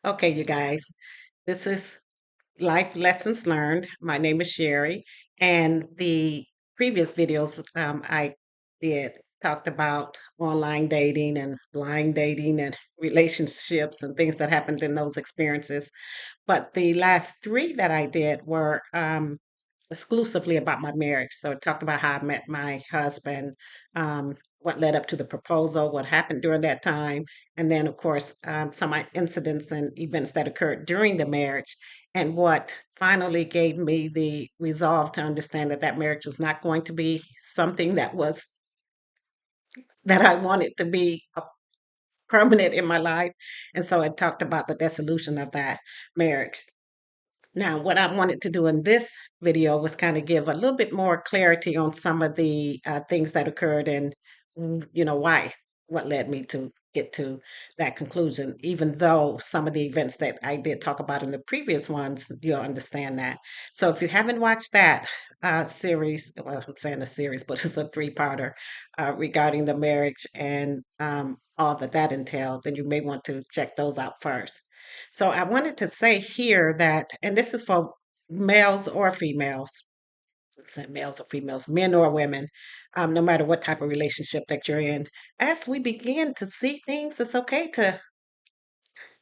Okay, you guys, this is Life Lessons Learned. My name is Sherry, and the previous videos I did talked about online dating and blind dating and relationships and things that happened in those experiences. But the last three that I did were exclusively about my marriage. So it talked about how I met my husband, what led up to the proposal, what happened during that time, and then, of course, some incidents and events that occurred during the marriage, and what finally gave me the resolve to understand that that marriage was not going to be something that I wanted to be permanent in my life. And so it talked about the dissolution of that marriage. Now, what I wanted to do in this video was kind of give a little bit more clarity on some of the things that occurred and, why, what led me to get to that conclusion, even though some of the events that I did talk about in the previous ones, you'll understand that. So if you haven't watched that series, well, I'm saying a series, but it's a three-parter regarding the marriage and all that that entailed, then you may want to check those out first. So I wanted to say here that, and this is for males or females, I'm saying males or females, men or women, no matter what type of relationship that you're in, as we begin to see things, it's okay to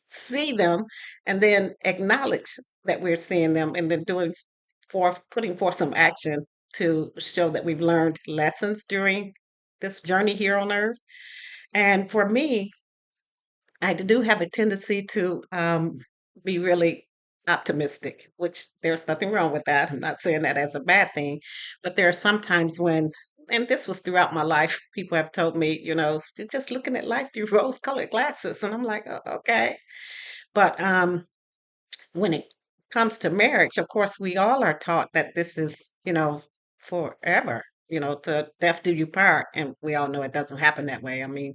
see them and then acknowledge that we're seeing them and then putting forth some action to show that we've learned lessons during this journey here on earth. And for me, I do have a tendency to be really optimistic, which there's nothing wrong with that. I'm not saying that as a bad thing, but there are some times when, and this was throughout my life, people have told me, you're just looking at life through rose-colored glasses, and I'm like, "Oh, okay." But when it comes to marriage, of course, we all are taught that this is, forever. To death do you part, and we all know it doesn't happen that way. I mean,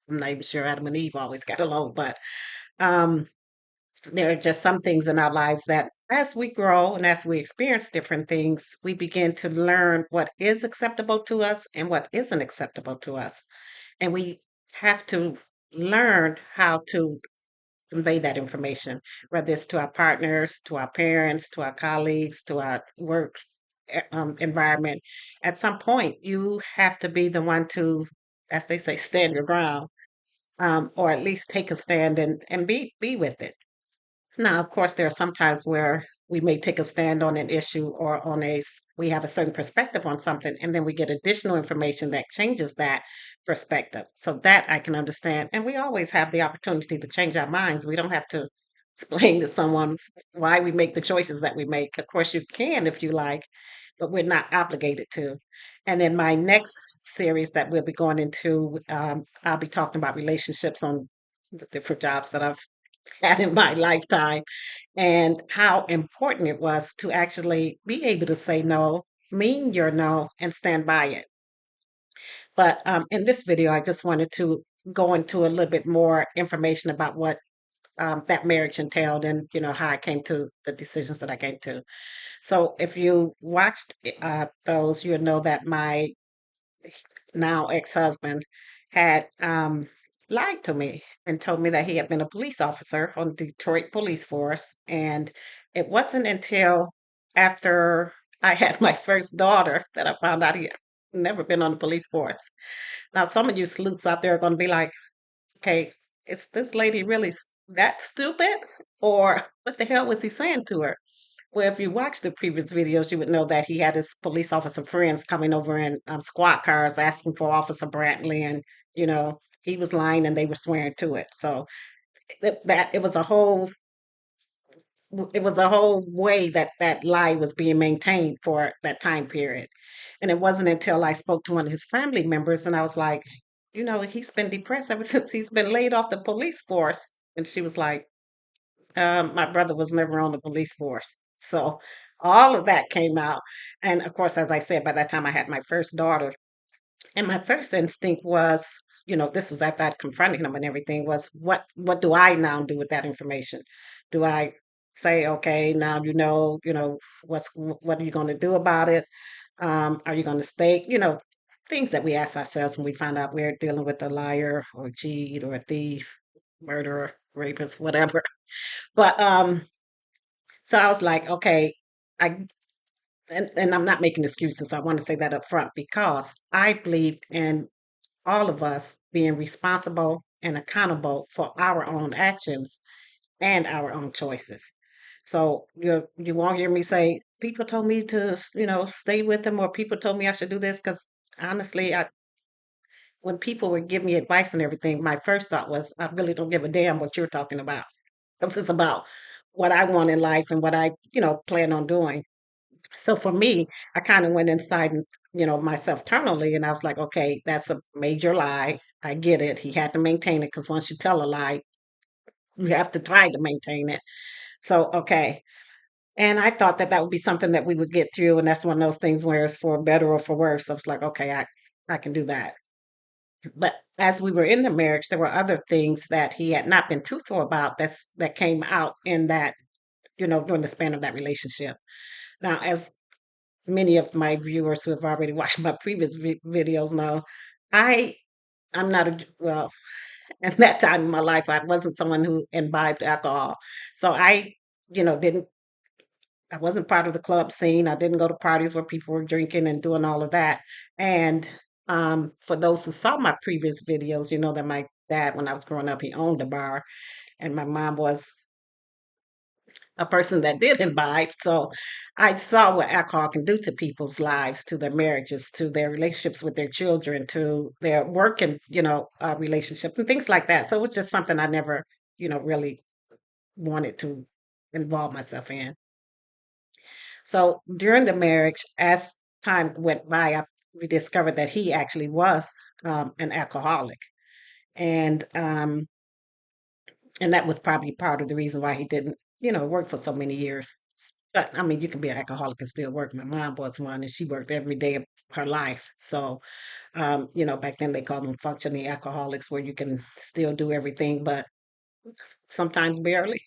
I'm not even sure Adam and Eve always got along, but um, there are just some things in our lives that as we grow and as we experience different things, we begin to learn what is acceptable to us and what isn't acceptable to us. And we have to learn how to convey that information, whether it's to our partners, to our parents, to our colleagues, to our work environment. At some point, you have to be the one to, as they say, stand your ground, or at least take a stand and be with it. Now, of course, there are some times where we may take a stand on an issue or we have a certain perspective on something, and then we get additional information that changes that perspective. So that I can understand. And we always have the opportunity to change our minds. We don't have to explain to someone why we make the choices that we make. Of course, you can if you like, but we're not obligated to. And then my next series that we'll be going into, I'll be talking about relationships on the different jobs that I've had in my lifetime and how important it was to actually be able to say no, mean your no, and stand by it. But in this video, I just wanted to go into a little bit more information about what that marriage entailed and how I came to the decisions that I came to. So if you watched those, you would know that my now ex-husband had lied to me and told me that he had been a police officer on the Detroit Police Force. And it wasn't until after I had my first daughter that I found out he had never been on the police force. Now, some of you sleuths out there are going to be like, okay, is this lady really that stupid? Or what the hell was he saying to her? Well, if you watch the previous videos, you would know that he had his police officer friends coming over in squad cars asking for Officer Brantley, and he was lying and they were swearing to it. So that it was a whole way that that lie was being maintained for that time period. And it wasn't until I spoke to one of his family members and I was like, he's been depressed ever since he's been laid off the police force. And she was like, my brother was never on the police force. So all of that came out. And of course, as I said, by that time I had my first daughter. And my first instinct was, this was after I'd confronted him and everything, was what do I now do with that information? Do I say, okay, now what are you going to do about it? Are you going to stay, things that we ask ourselves when we find out we're dealing with a liar or a cheat or a thief, murderer, rapist, whatever. But so I was like, okay, I and I'm not making excuses. I want to say that up front because I believed in all of us being responsible and accountable for our own actions and our own choices. So you won't hear me say people told me to stay with them or people told me I should do this because honestly, when people would give me advice and everything, my first thought was I really don't give a damn what you're talking about. This is about what I want in life and what I plan on doing. So for me, I kind of went inside and myself internally, and I was like, okay, that's a major lie. I get it. He had to maintain it because once you tell a lie, you have to try to maintain it. So okay, and I thought that that would be something that we would get through, and that's one of those things where it's for better or for worse. I was like, okay, I can do that. But as we were in the marriage, there were other things that he had not been truthful about that came out in that during the span of that relationship. Now, as many of my viewers who have already watched my previous videos know, I I'm not a well at that time in my life I wasn't someone who imbibed alcohol, so didn't I wasn't part of the club scene. I didn't go to parties where people were drinking and doing all of that. And for those who saw my previous videos, you know that my dad, when I was growing up, he owned a bar, and my mom was a person that did imbibe. So I saw what alcohol can do to people's lives, to their marriages, to their relationships with their children, to their work and relationship and things like that. So it was just something I never really wanted to involve myself in. So during the marriage, as time went by, we discovered that he actually was an alcoholic, and and that was probably part of the reason why he didn't, work for so many years. But I mean, you can be an alcoholic and still work. My mom was one, and she worked every day of her life. So, back then they called them functioning alcoholics, where you can still do everything, but sometimes barely.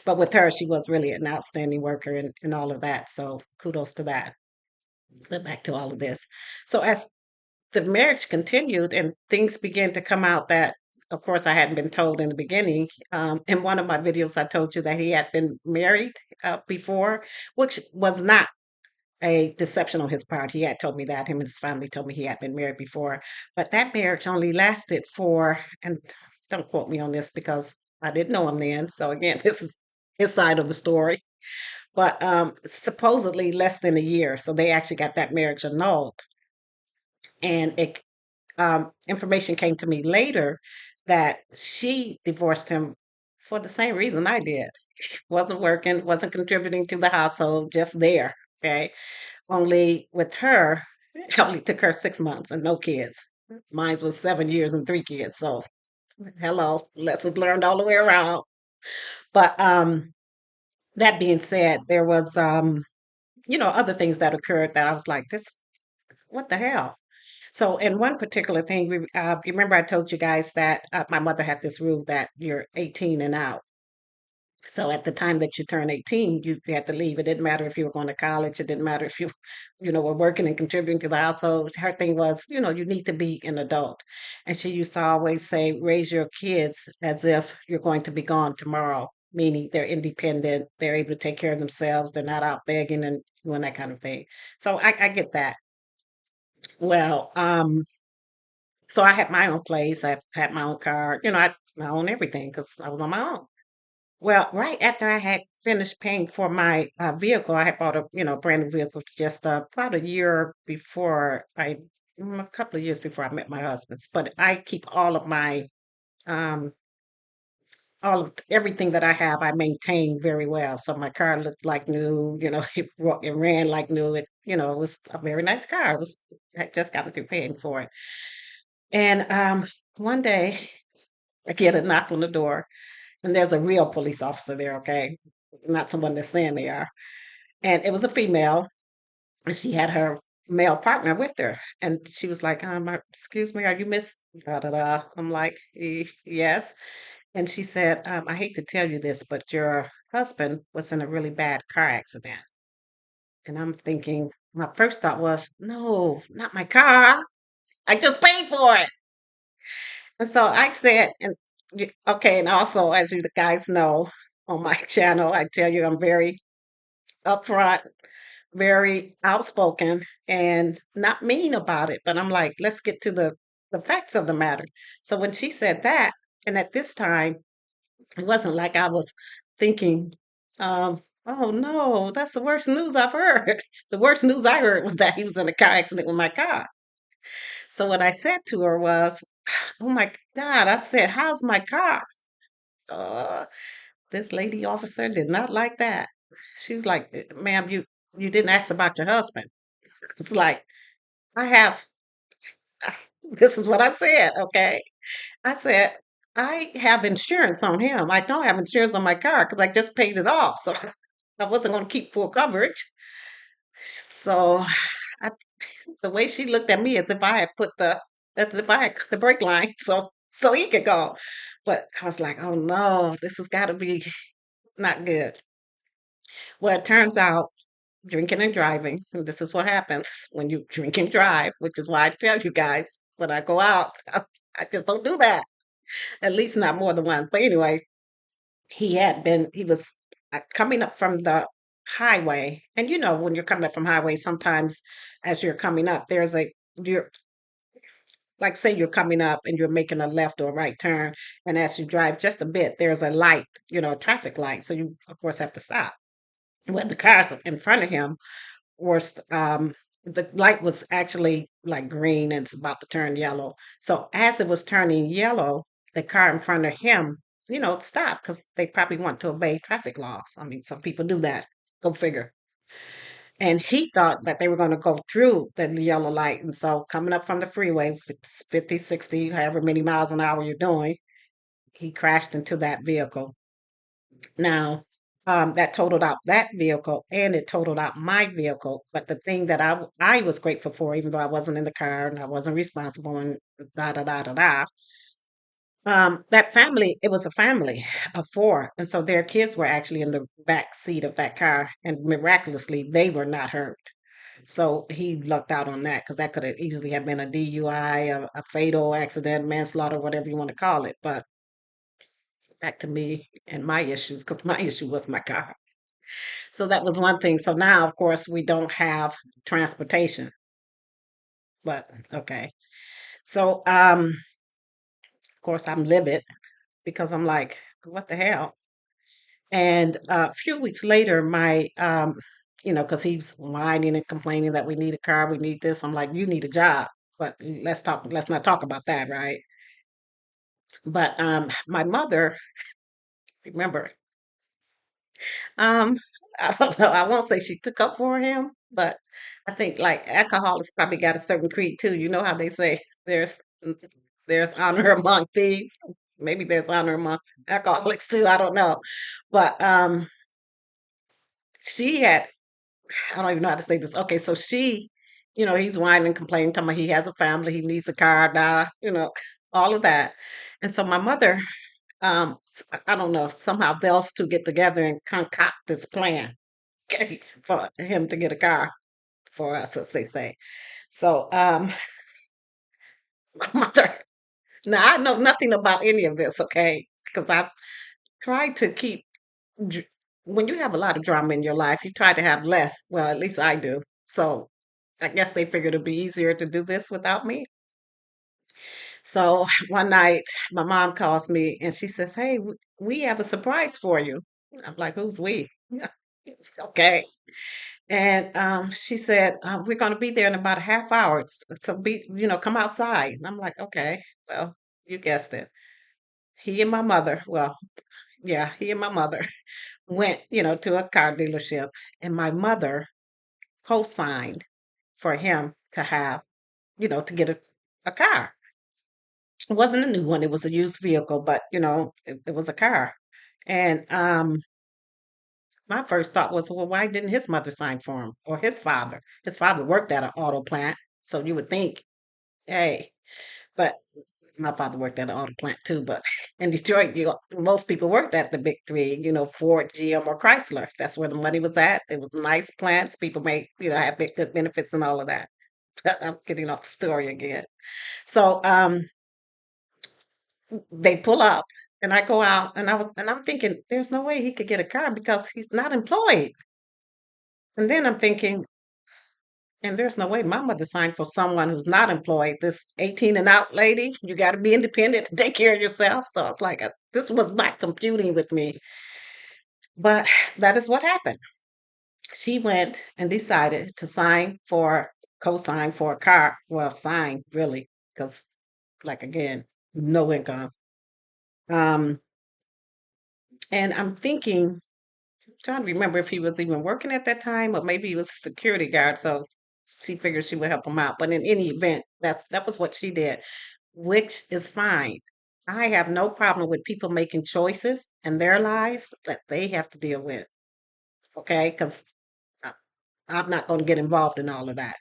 But with her, she was really an outstanding worker and all of that. So kudos to that. But back to all of this. So as the marriage continued and things began to come out that, of course, I hadn't been told in the beginning. In one of my videos, I told you that he had been married before, which was not a deception on his part. He had told me that. Him and his family told me he had been married before. But that marriage only lasted for, and don't quote me on this because I didn't know him then. So again, this is his side of the story. But supposedly less than a year. So they actually got that marriage annulled. And information came to me later that she divorced him for the same reason I did. Wasn't working, wasn't contributing to the household, just there. Okay. Only with her, it only took her 6 months and no kids. Mine was 7 years and 3 kids. So hello, lessons learned all the way around. But that being said, there was other things that occurred that I was like, this what the hell? So, in one particular thing, you remember I told you guys that my mother had this rule that you're 18 and out. So, at the time that you turn 18, you had to leave. It didn't matter if you were going to college. It didn't matter if you, were working and contributing to the household. Her thing was, you need to be an adult. And she used to always say, raise your kids as if you're going to be gone tomorrow, meaning they're independent, they're able to take care of themselves, they're not out begging and doing that kind of thing. So, I get that. Well, so I had my own place. I had my own car. I own everything because I was on my own. Well, right after I had finished paying for my vehicle, I had bought a brand new vehicle just about a year before a couple of years before I met my husband. But I keep um, all of everything that I have. I maintain very well. So my car looked like new. It ran like new. It was a very nice car. I had just gotten through paying for it. And one day I get a knock on the door, and there's a real police officer there, okay? Not someone that's saying they are. And it was a female, and she had her male partner with her. And she was like, excuse me, are you Miss da da da? I'm like, Yes. And she said, I hate to tell you this, but your husband was in a really bad car accident. And I'm thinking, my first thought was, no, not my car. I just paid for it. And so I said, and Okay, and also, as you guys know, on my channel, I tell you I'm very upfront, very outspoken, and not mean about it. But I'm like, let's get to the facts of the matter. So when she said that, and at this time, it wasn't like I was thinking, oh no, that's the worst news I've heard. The worst news I heard was that he was in a car accident with my car. So what I said to her was, oh my God, I said, how's my car? Uh, this lady officer did not like that. She was like, ma'am, you didn't ask about your husband. It's like, I have, this is what I said, okay? I said, I have insurance on him. I don't have insurance on my car because I just paid it off. So I wasn't going to keep full coverage. So I, the way she looked at me as if I had put as if I had cut the brake line so he could go. But I was like, oh no, this has got to be not good. Well, it turns out drinking and driving, and this is what happens when you drink and drive, which is why I tell you guys when I go out, I just don't do that. At least not more than once. But anyway, he was coming up from the highway. And you know, when you're coming up from highway, sometimes as you're coming up, you're like, say you're coming up and you're making a left or a right turn. And as you drive just a bit, there's a light, a traffic light. So you, of course, have to stop. Well, the cars in front of him was, the light was actually like green and it's about to turn yellow. So as it was turning yellow, the car in front of him, stopped because they probably want to obey traffic laws. I mean, some people do that. Go figure. And he thought that they were going to go through the yellow light. And so coming up from the freeway, 50, 60, however many miles an hour you're doing, he crashed into that vehicle. Now, that totaled out that vehicle and it totaled out my vehicle. But the thing that I was grateful for, even though I wasn't in the car and I wasn't responsible and da da da da da, that family, it was a family of four. And so their kids were actually in the back seat of that car. And miraculously, they were not hurt. So he lucked out on that because that could have easily have been a DUI, a fatal accident, manslaughter, whatever you want to call it. But back to me and my issues, because my issue was my car. So that was one thing. So now, of course, we don't have transportation. But okay. So of course I'm livid because I'm like, what the hell? And a few weeks later, because he's whining and complaining that we need a car, we need this. I'm like, you need a job. But let's not talk about that, right? But my mother, remember, um, I don't know, I won't say she took up for him, but I think like alcoholics probably got a certain creed too. You know how they say there's there's honor among thieves. Maybe there's honor among alcoholics too. I don't know. But she had, I don't even know how to say this. Okay, so he's whining and complaining, talking about he has a family, he needs a car, all of that. And so my mother, I don't know, somehow those two get together and concoct this plan, okay, for him to get a car for us, as they say. So my mother, now I know nothing about any of this, okay, because I try to keep, dr- when you have a lot of drama in your life, you try to have less. Well, at least I do. So I guess they figured it'd be easier to do this without me. So one night, my mom calls me and she says, "Hey, we have a surprise for you." I'm like, "Who's we?" Okay. And she said, "We're going to be there in about a half hour. So come outside." And I'm like, "Okay, well, you guessed it." He and my mother, well, yeah, he and my mother went, to a car dealership, and my mother co-signed for him to have, to get a car. It wasn't a new one, it was a used vehicle, but it was a car. And my first thought was, well, why didn't his mother sign for him or his father? His father worked at an auto plant, so you would think, hey, but my father worked at an auto plant too, but in Detroit, most people worked at the big three, Ford, GM, or Chrysler. That's where the money was at. It was nice plants. People made, have good benefits and all of that. I'm getting off the story again. So they pull up. And I go out and I'm thinking, there's no way he could get a car because he's not employed. And then I'm thinking, and there's no way my mother signed for someone who's not employed. This 18 and out lady, you got to be independent to take care of yourself. So I was like, this was not computing with me. But that is what happened. She went and decided to co-sign for a car. Well, sign really, because like again, no income. Um, and I'm thinking, trying to remember if he was even working at that time or maybe he was a security guard. So she figured she would help him out. But in any event, that was what she did, which is fine. I have no problem with people making choices in their lives that they have to deal with. Okay, because I'm not going to get involved in all of that.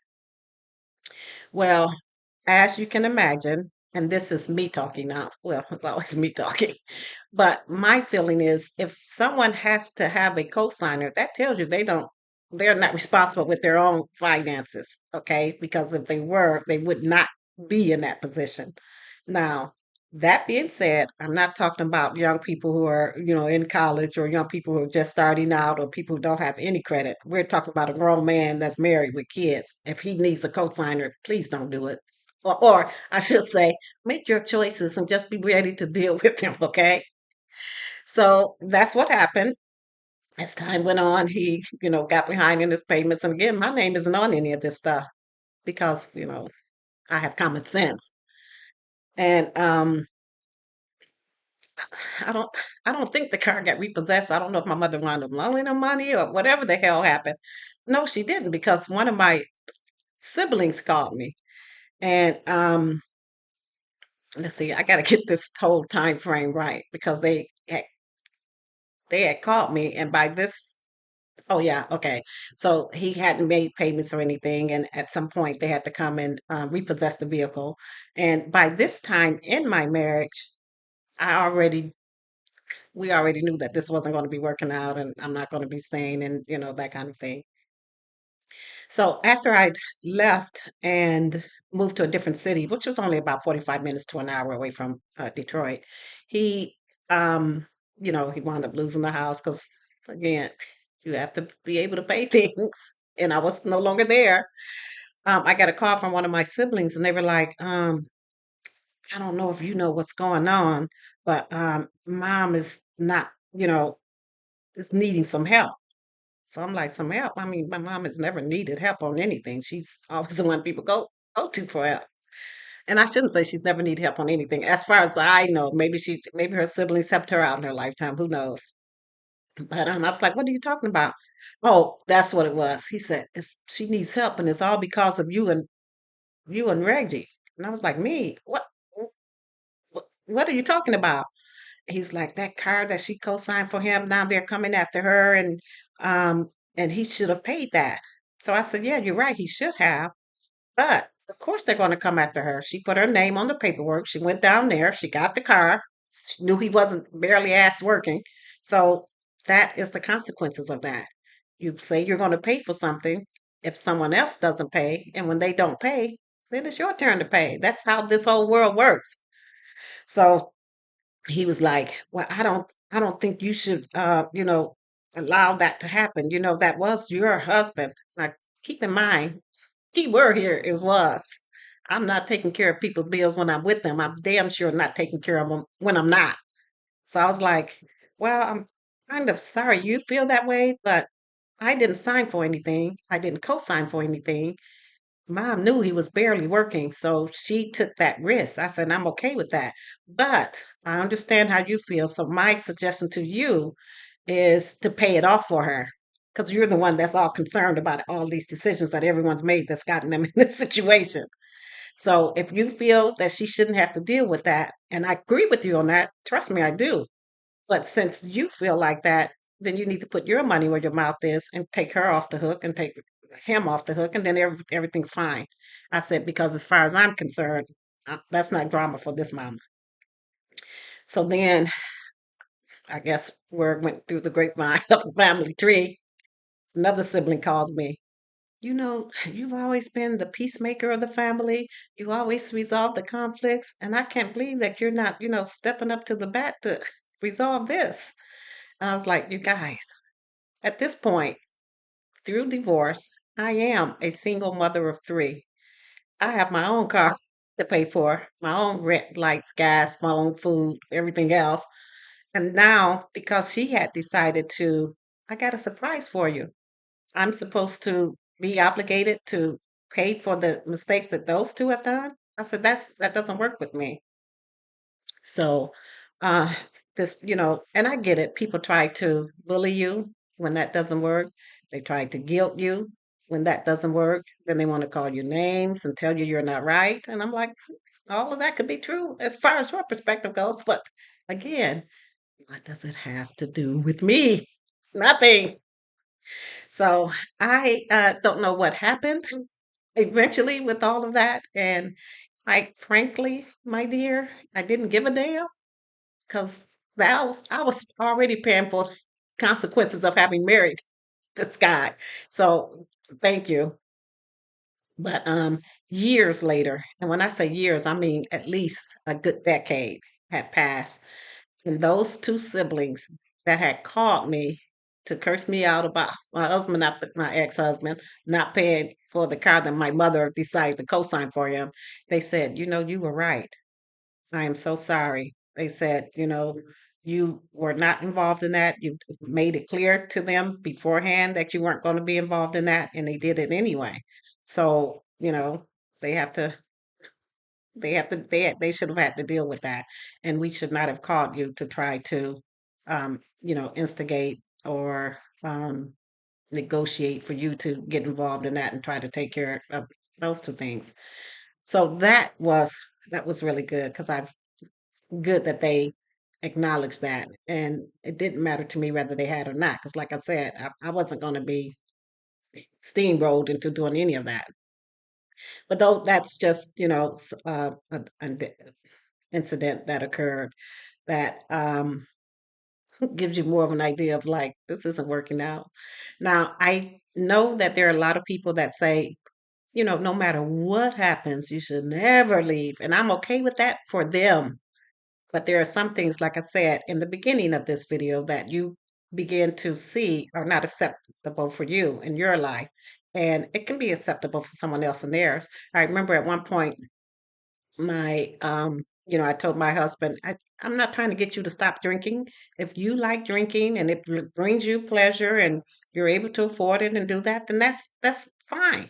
Well, as you can imagine, and this is me talking now. Well, it's always me talking. But my feeling is if someone has to have a co-signer, that tells you they're not responsible with their own finances, okay? Because if they were, they would not be in that position. Now, that being said, I'm not talking about young people who are, in college or young people who are just starting out or people who don't have any credit. We're talking about a grown man that's married with kids. If he needs a co-signer, please don't do it. Or I should say, make your choices and just be ready to deal with him, okay? So that's what happened. As time went on, he, got behind in his payments. And again, my name isn't on any of this stuff because, I have common sense. And I don't I don't think the car got repossessed. I don't know if my mother wound up loaning him money or whatever the hell happened. No, she didn't because one of my siblings called me. And let's see, I gotta get this whole time frame right because they had called me and by this. Oh yeah, okay. So he hadn't made payments or anything, and at some point they had to come and repossess the vehicle. And by this time in my marriage, I already we already knew that this wasn't going to be working out, and I'm not going to be staying, and that kind of thing. So after I'd left and moved to a different city, which was only about 45 minutes to an hour away from Detroit, he, he wound up losing the house because, again, you have to be able to pay things. And I was no longer there. I got a call from one of my siblings, and they were like, I don't know if you know what's going on, but mom is not, is needing some help. So I'm like, some help? I mean, my mom has never needed help on anything. She's always the one people go to for help. And I shouldn't say she's never needed help on anything. As far as I know, maybe her siblings helped her out in her lifetime. Who knows? But I was like, what are you talking about? Oh, that's what it was. He said, she needs help, and it's all because of you and Reggie. And I was like, me? What are you talking about? He was like, that car that she co-signed for him, now they're coming after her, um and he should have paid that. So I said, yeah, you're right, he should have. But of course they're going to come after her. She put her name on the paperwork. She went down there, she got the car. She knew he wasn't barely ass working. So that is the consequences of that. You say you're going to pay for something if someone else doesn't pay, and when they don't pay, then it's your turn to pay. That's how this whole world works. So he was like, "Well, I don't think you should, allow that to happen. That was your husband." Like, keep in mind, key word here is was. I'm not taking care of people's bills when I'm with them. I'm damn sure not taking care of them when I'm not. So I was like, "Well, I'm kind of sorry you feel that way, but I didn't sign for anything. I didn't co-sign for anything. Mom knew he was barely working, so she took that risk." I said, I'm okay with that. But I understand how you feel. So my suggestion to you is to pay it off for her. Because you're the one that's all concerned about all these decisions that everyone's made that's gotten them in this situation. So if you feel that she shouldn't have to deal with that, and I agree with you on that, trust me, I do. But since you feel like that, then you need to put your money where your mouth is and take her off the hook and take him off the hook, and then everything's fine. I said, because as far as I'm concerned, that's not drama for this mama. So then I guess word went through the grapevine of the family tree. Another sibling called me. you've always been the peacemaker of the family. You always resolve the conflicts, and I can't believe that you're not, stepping up to the bat to resolve this." I was like, "You guys, at this point, through divorce, I am a single mother of three. I have my own car to pay for, my own rent, lights, gas, phone, food, everything else. And now, because she had decided to, I got a surprise for you. I'm supposed to be obligated to pay for the mistakes that those two have done." I said, that doesn't work with me. So, uh, and I get it. People try to bully you when that doesn't work. They try to guilt you when that doesn't work. Then they want to call you names and tell you you're not right. And I'm like, all of that could be true as far as your perspective goes. But again, what does it have to do with me? Nothing. So I don't know what happened eventually with all of that. And I, frankly, my dear, I didn't give a damn because I was already paying for consequences of having married this guy. So thank you. But years later, and when I say years, I mean at least a good decade had passed, and those two siblings that had called me to curse me out about my husband, not my ex-husband, not paying for the car that my mother decided to co-sign for him, they said, you were right. I am so sorry. They said, you were not involved in that. You made it clear to them beforehand that you weren't going to be involved in that, and they did it anyway. So, they have to, they should have had to deal with that. And we should not have called you to try to, instigate or negotiate for you to get involved in that and try to take care of those two things. So that was really good because I've good that they acknowledged that. And it didn't matter to me whether they had or not, because like I said, I wasn't going to be steamrolled into doing any of that. But though that's just, an incident that occurred that gives you more of an idea of like, this isn't working out. Now, I know that there are a lot of people that say, no matter what happens, you should never leave. And I'm okay with that for them. But there are some things, like I said in the beginning of this video, that you begin to see are not acceptable for you in your life. And it can be acceptable for someone else in theirs. I remember at one point, I told my husband, I'm not trying to get you to stop drinking. If you like drinking and it brings you pleasure and you're able to afford it and do that, then that's fine.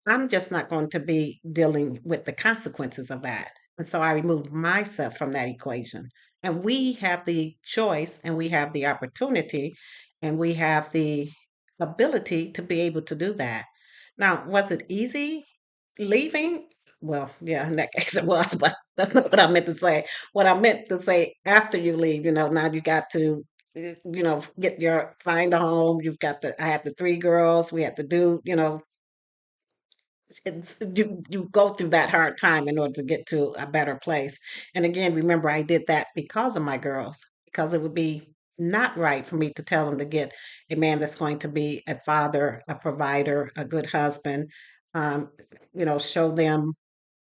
I'm just not going to be dealing with the consequences of that. And so I removed myself from that equation. And we have the choice and we have the opportunity and we have the ability to be able to do that. Now, was it easy leaving? Well, yeah, in that case it was, but that's not what I meant to say. What I meant to say, after you leave, now you got to find a home. I had the three girls. We had to do, you go through that hard time in order to get to a better place. And again, remember, I did that because of my girls, because it would be not right for me to tell them to get a man that's going to be a father, a provider, a good husband, um, show them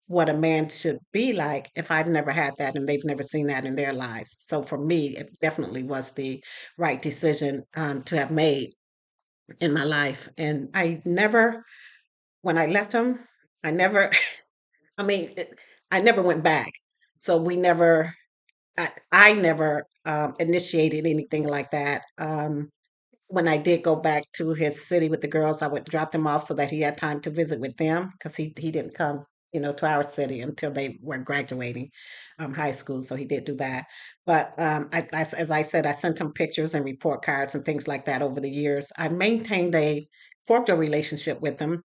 what a man should be like if I've never had that and they've never seen that in their lives. So for me, it definitely was the right decision to have made in my life. And when I left him, I never I mean, I never went back. So I never initiated anything like that. When I did go back to his city with the girls, I would drop them off so that he had time to visit with them because he didn't come, to our city until they were graduating high school. So he did do that. But as I said, I sent him pictures and report cards and things like that over the years. I maintained a cordial relationship with him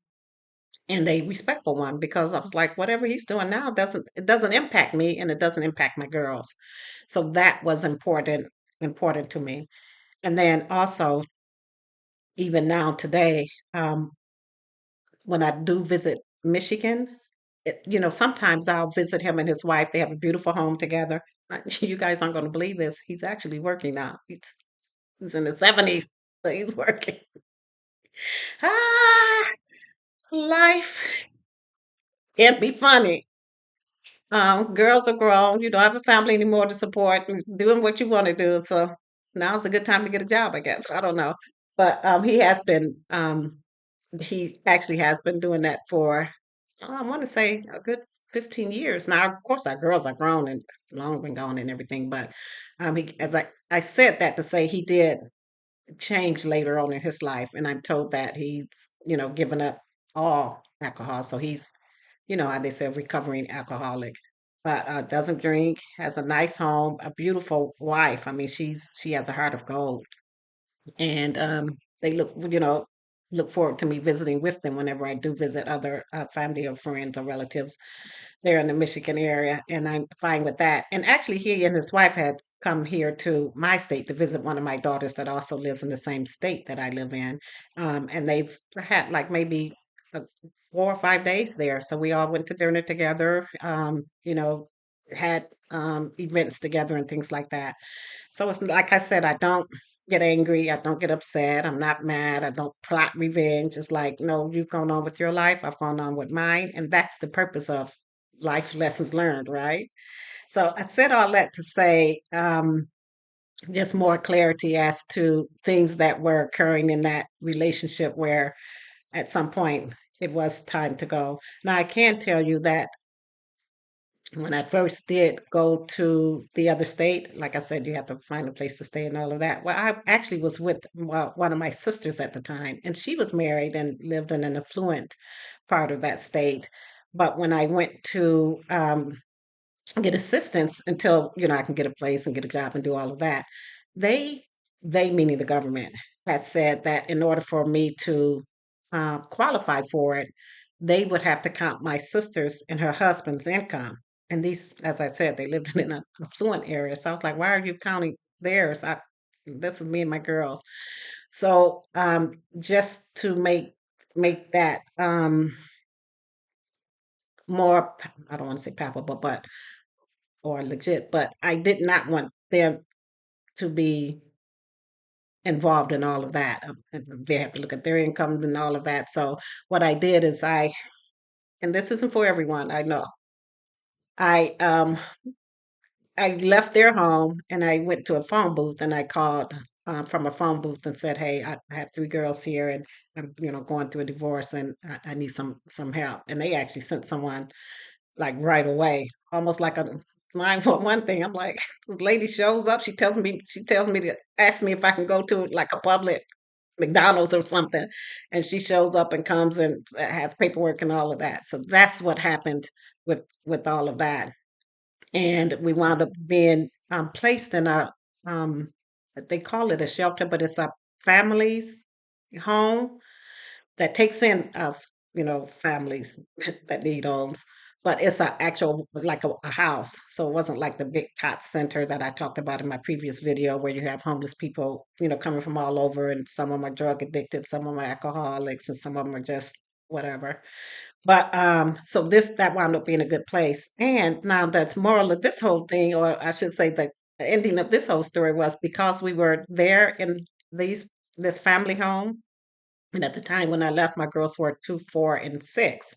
and a respectful one because I was like, whatever he's doing now doesn't impact me and it doesn't impact my girls. So that was important to me. And then also, even now today, when I do visit Michigan, sometimes I'll visit him and his wife. They have a beautiful home together. You guys aren't going to believe this. He's actually working now. He's in his 70s, but he's working. Ah! Life can be funny. Girls are grown. You don't have a family anymore to support. You're doing what you want to do. So now's a good time to get a job, I guess. I don't know. But he actually has been doing that for, I want to say a good 15 years. Now, of course, our girls are grown and long been gone and everything. But as I said that to say he did change later on in his life. And I'm told that he's, given up all alcohol. So he's, how they say, a recovering alcoholic, but doesn't drink, has a nice home, a beautiful wife. I mean, she has a heart of gold, and they look forward to me visiting with them whenever I do visit other family or friends or relatives there in the Michigan area, and I'm fine with that. And actually, he and his wife had come here to my state to visit one of my daughters that also lives in the same state that I live in, and they've had like maybe 4 or 5 days there. So we all went to dinner together. Had events together and things like that. So it's like I said, I don't get angry. I don't get upset. I'm not mad. I don't plot revenge. It's like, no, you've gone on with your life. I've gone on with mine. And that's the purpose of life lessons learned, right? So I said all that to say just more clarity as to things that were occurring in that relationship where at some point it was time to go. Now, I can tell you that when I first did go to the other state, like I said, you have to find a place to stay and all of that. Well, I actually was with one of my sisters at the time, and she was married and lived in an affluent part of that state. But when I went to get assistance until I can get a place and get a job and do all of that, they they meaning the government had said that in order for me to qualify for it, they would have to count my sister's and her husband's income. And these, as I said, they lived in an affluent area. So I was like, why are you counting theirs? This is me and my girls. So just to make that more, I don't want to say palpable, but or legit, but I did not want them to be involved in all of that. They have to look at their income and all of that. So what I did is and this isn't for everyone, I know. I I left their home and I went to a phone booth and I called from a phone booth and said, "Hey, I have three girls here and I'm, going through a divorce and I need some help." And they actually sent someone like right away, almost like a 911 thing. I'm like, this lady shows up, she tells me to ask me if I can go to like a public McDonald's or something. And she shows up and comes and has paperwork and all of that. So that's what happened with all of that. And we wound up being placed in um, they call it a shelter, but it's a family's home that takes in families that need homes, but it's an actual like a house. So it wasn't like the big cot center that I talked about in my previous video where you have homeless people coming from all over, and some of them are drug addicted, some of them are alcoholics, and some of them are just whatever. But so this that wound up being a good place. And now that's moral of this whole thing, or I should say the ending of this whole story, was because we were there in these this family home, and at the time when I left, my girls were 2, 4, and 6.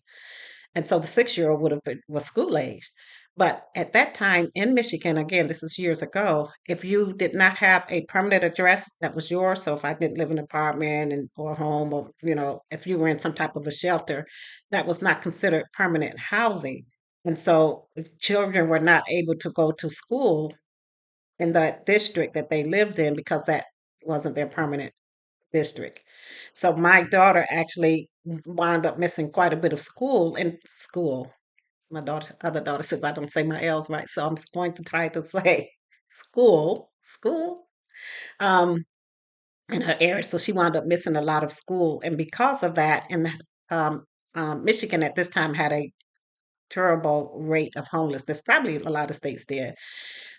And so the 6-year-old would have been was school age. But at that time in Michigan, again, this is years ago, if you did not have a permanent address that was yours, so if I didn't live in an apartment and or a home, or if you were in some type of a shelter, that was not considered permanent housing. And so children were not able to go to school in that district that they lived in because that wasn't their permanent district. So my daughter actually wound up missing quite a bit of school in school. My other daughter says I don't say my L's right, so I'm going to try to say school, um, in her area. So she wound up missing a lot of school, and because of that, and um, Michigan at this time had a terrible rate of homelessness. Probably a lot of states did.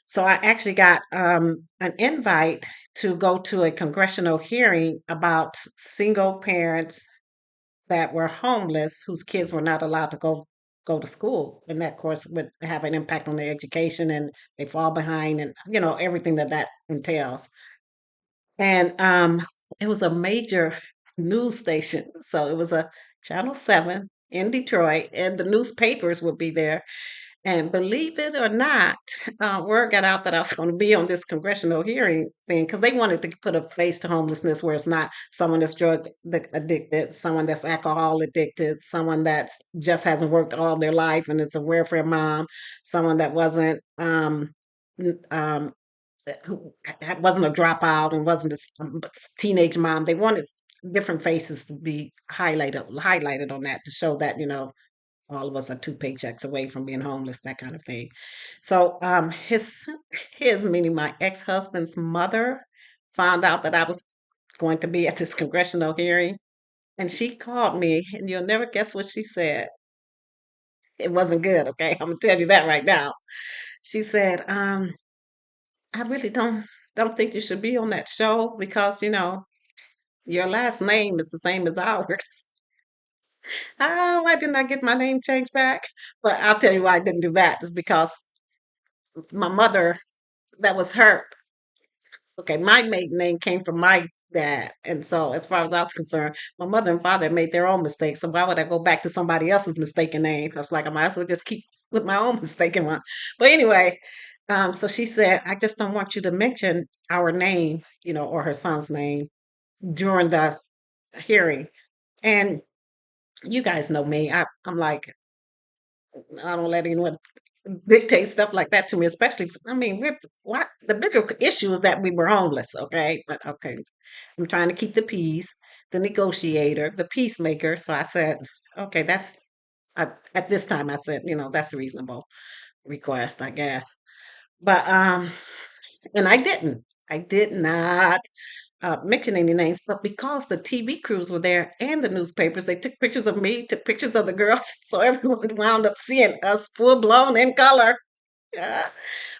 So I actually got an invite to go to a congressional hearing about single parents that were homeless whose kids were not allowed to go to school, and that of course would have an impact on their education, and they fall behind, and everything that entails. And it was a major news station, so it was a Channel 7 in Detroit, and the newspapers would be there. And believe it or not, word got out that I was going to be on this congressional hearing thing because they wanted to put a face to homelessness where it's not someone that's addicted, someone that's alcohol addicted, someone that's just hasn't worked all their life and it's a welfare mom, someone that wasn't n- who wasn't a dropout and wasn't a teenage mom. They wanted different faces to be highlighted on that to show that all of us are two paychecks away from being homeless, that kind of thing. So his meaning my ex-husband's mother found out that I was going to be at this congressional hearing, and she called me, and you'll never guess what she said. It wasn't good, okay? I'm gonna tell you that right now. She said, I really don't think you should be on that show because your last name is the same as ours. Oh, why didn't I get my name changed back? But I'll tell you why I didn't do that. Is because my mother, that was her. Okay, my maiden name came from my dad. And so, as far as I was concerned, my mother and father made their own mistakes. So, why would I go back to somebody else's mistaken name? I was like, I might as well just keep with my own mistaken one. But anyway, so she said, I just don't want you to mention our name, or her son's name during the hearing. And you guys know me. I'm like, I don't let anyone dictate stuff like that to me, especially, I mean, what the bigger issue is that we were homeless, okay? But okay, I'm trying to keep the peace, the negotiator, the peacemaker. So I said, okay, at this time, I said, that's a reasonable request, I guess. But, and I didn't. I did not mention any names, but because the TV crews were there and the newspapers, they took pictures of me, took pictures of the girls, so everyone wound up seeing us full blown in color. Uh,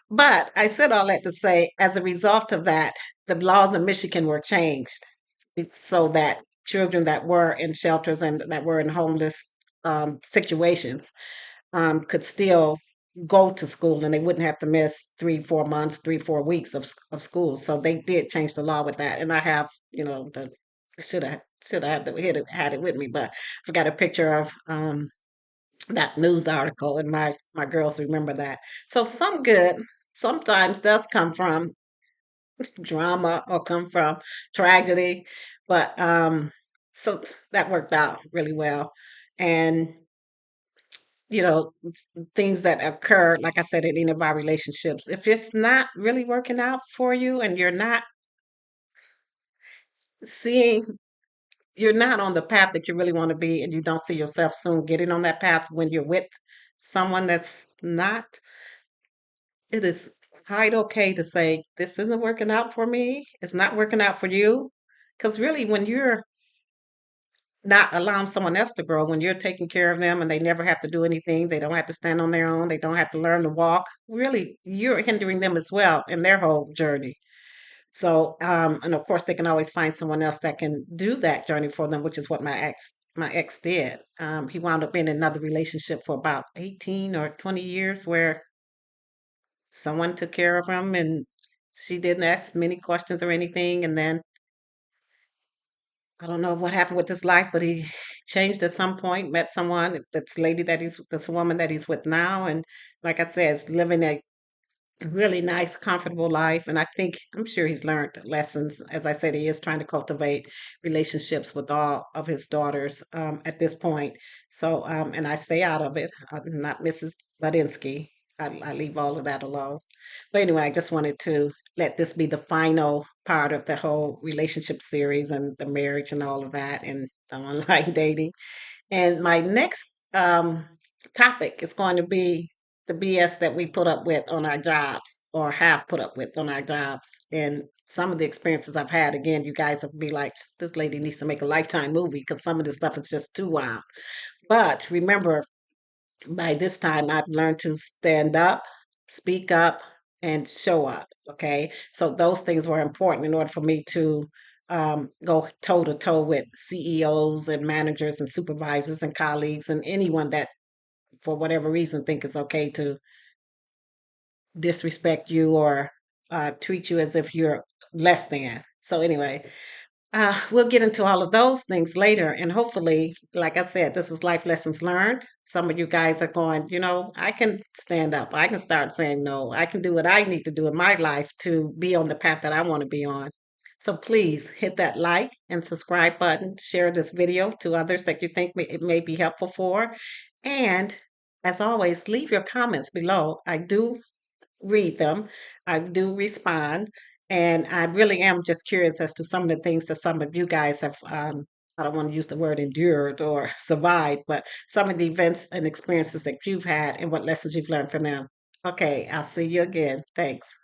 but I said all that to say, as a result of that, the laws in Michigan were changed so that children that were in shelters and that were in homeless situations could still go to school and they wouldn't have to miss 3 4 months 3 4 weeks of school. So they did change the law with that, and I have the should have had it with me, but I forgot a picture of that news article, and my girls remember that. So some good sometimes does come from drama or come from tragedy, but so that worked out really well. And things that occur, like I said, in any of our relationships, if it's not really working out for you and seeing, you're not on the path that you really want to be, and you don't see yourself soon getting on that path when you're with someone that's not, it is quite okay to say, this isn't working out for me. It's not working out for you. Because really, when you're not allowing someone else to grow, when you're taking care of them and they never have to do anything, they don't have to stand on their own, they don't have to learn to walk, really, you're hindering them as well in their whole journey. So, and of course, they can always find someone else that can do that journey for them, which is what my ex did. He wound up in another relationship for about 18 or 20 years where someone took care of him and she didn't ask many questions or anything. And then I don't know what happened with his life, but he changed at some point, met someone, this woman that he's with now. And like I said, is living a really nice, comfortable life. And I'm sure he's learned lessons. As I said, he is trying to cultivate relationships with all of his daughters at this point. So, and I stay out of it. I'm not Mrs. Budinsky. I leave all of that alone. But anyway, I just wanted to let this be the final part of the whole relationship series and the marriage and all of that and the online dating. And my next topic is going to be the BS that we put up with on our jobs or have put up with on our jobs. And some of the experiences I've had, again, you guys will be like, this lady needs to make a Lifetime movie because some of this stuff is just too wild. But remember, by this time, I've learned to stand up, speak up, and show up. Okay. So those things were important in order for me to go toe to toe with CEOs and managers and supervisors and colleagues and anyone that, for whatever reason, think it's okay to disrespect you or treat you as if you're less than. So, anyway, We'll get into all of those things later. And hopefully, like I said, this is life lessons learned. Some of you guys are going, I can stand up. I can start saying no. I can do what I need to do in my life to be on the path that I want to be on. So please hit that like and subscribe button. Share this video to others that you think it may be helpful for. And as always, leave your comments below. I do read them. I do respond. And I really am just curious as to some of the things that some of you guys have, I don't want to use the word endured or survived, but some of the events and experiences that you've had and what lessons you've learned from them. Okay, I'll see you again. Thanks.